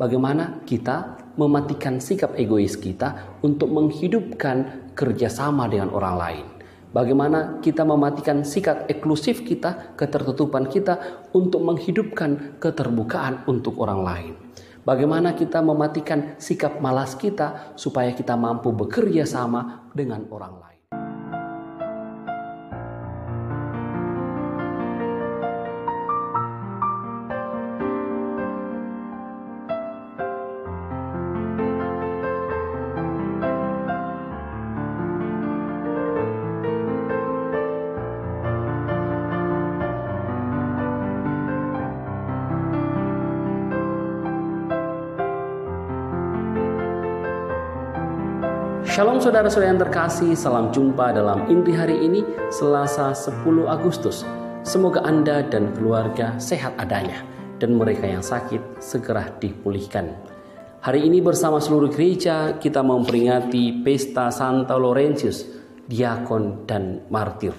Bagaimana kita mematikan sikap egois kita untuk menghidupkan kerjasama dengan orang lain. Bagaimana kita mematikan sikap eksklusif kita, ketertutupan kita untuk menghidupkan keterbukaan untuk orang lain. Bagaimana kita mematikan sikap malas kita supaya kita mampu bekerja sama dengan orang lain. Shalom saudara-saudara yang terkasih, salam jumpa dalam inti hari ini, Selasa 10 Agustus. Semoga Anda dan keluarga sehat adanya, dan mereka yang sakit segera dipulihkan. Hari ini bersama seluruh gereja kita memperingati pesta Santa Laurentius, diakon dan martir.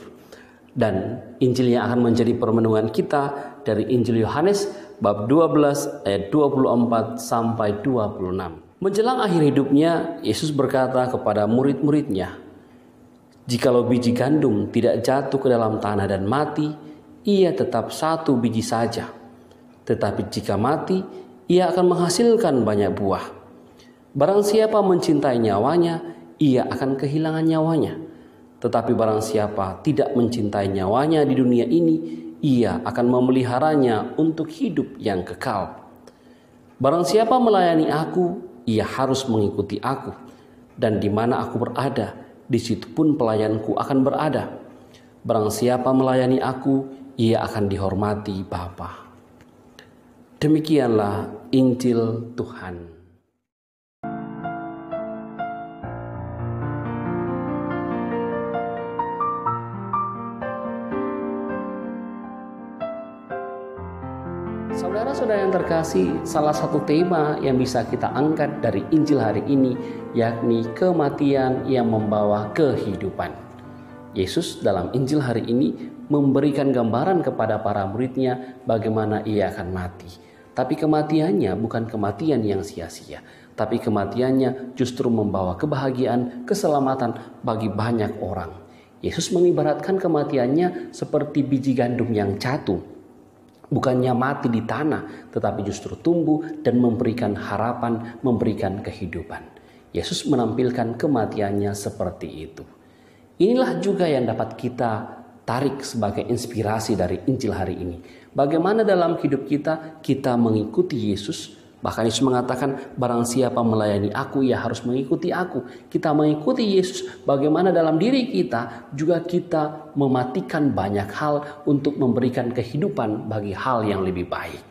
Dan Injil yang akan menjadi permenungan kita dari Injil Yohanes bab 12 ayat 24 sampai 26. Menjelang akhir hidupnya, Yesus berkata kepada murid-muridnya, "Jikalau biji gandum tidak jatuh ke dalam tanah dan mati, ia tetap satu biji saja. Tetapi jika mati, ia akan menghasilkan banyak buah. Barang siapa mencintai nyawanya, ia akan kehilangan nyawanya. Tetapi barang siapa tidak mencintai nyawanya di dunia ini, ia akan memeliharanya untuk hidup yang kekal. Barang siapa melayani aku, ia harus mengikuti aku, dan di mana aku berada, di situ pun pelayanku akan berada. Barang siapa melayani aku, ia akan dihormati Bapa." Demikianlah Injil Tuhan. Saudara-saudara yang terkasih, salah satu tema yang bisa kita angkat dari Injil hari ini yakni kematian yang membawa kehidupan. Yesus dalam Injil hari ini memberikan gambaran kepada para muridnya bagaimana ia akan mati. Tapi kematiannya bukan kematian yang sia-sia, tapi kematiannya justru membawa kebahagiaan, keselamatan bagi banyak orang. Yesus mengibaratkan kematiannya seperti biji gandum yang jatuh. Bukannya mati di tanah, tetapi justru tumbuh dan memberikan harapan, memberikan kehidupan. Yesus menampilkan kematiannya seperti itu. Inilah juga yang dapat kita tarik sebagai inspirasi dari Injil hari ini. Bagaimana dalam hidup kita mengikuti Yesus. Bahkan Yesus mengatakan, barang siapa melayani aku, ia harus mengikuti aku. Kita mengikuti Yesus, bagaimana dalam diri kita juga kita mematikan banyak hal untuk memberikan kehidupan bagi hal yang lebih baik.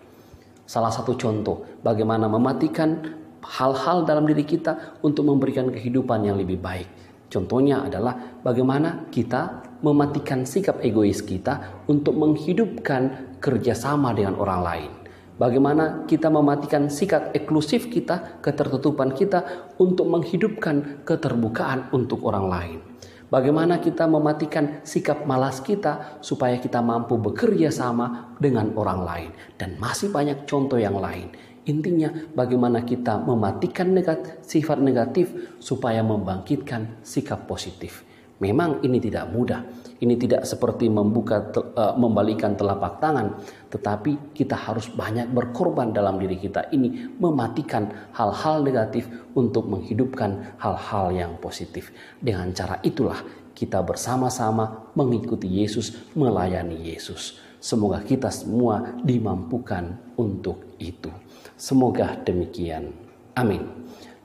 Salah satu contoh bagaimana mematikan hal-hal dalam diri kita untuk memberikan kehidupan yang lebih baik. Contohnya adalah bagaimana kita mematikan sikap egois kita untuk menghidupkan kerjasama dengan orang lain. Bagaimana kita mematikan sikap eksklusif kita, ketertutupan kita untuk menghidupkan keterbukaan untuk orang lain. Bagaimana kita mematikan sikap malas kita supaya kita mampu bekerja sama dengan orang lain. Dan masih banyak contoh yang lain. Intinya bagaimana kita mematikan sifat negatif supaya membangkitkan sikap positif. Memang ini tidak mudah. Ini tidak seperti membalikan telapak tangan, tetapi kita harus banyak berkorban dalam diri kita ini, mematikan hal-hal negatif untuk menghidupkan hal-hal yang positif. Dengan cara itulah kita bersama-sama mengikuti Yesus, melayani Yesus. Semoga kita semua dimampukan untuk itu. Semoga demikian. Amin.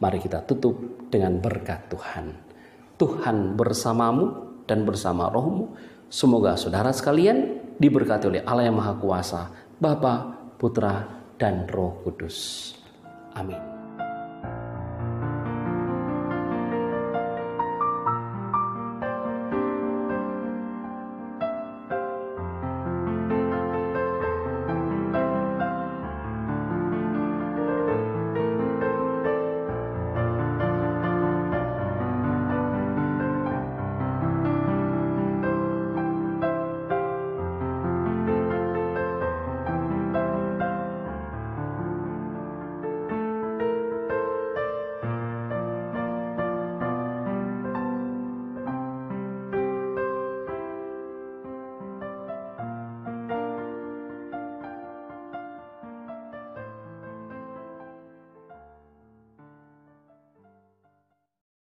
Mari kita tutup dengan berkat Tuhan. Tuhan bersamamu dan bersama rohmu. Semoga saudara sekalian diberkati oleh Allah yang Maha Kuasa, Bapa, Putra, dan Roh Kudus. Amin.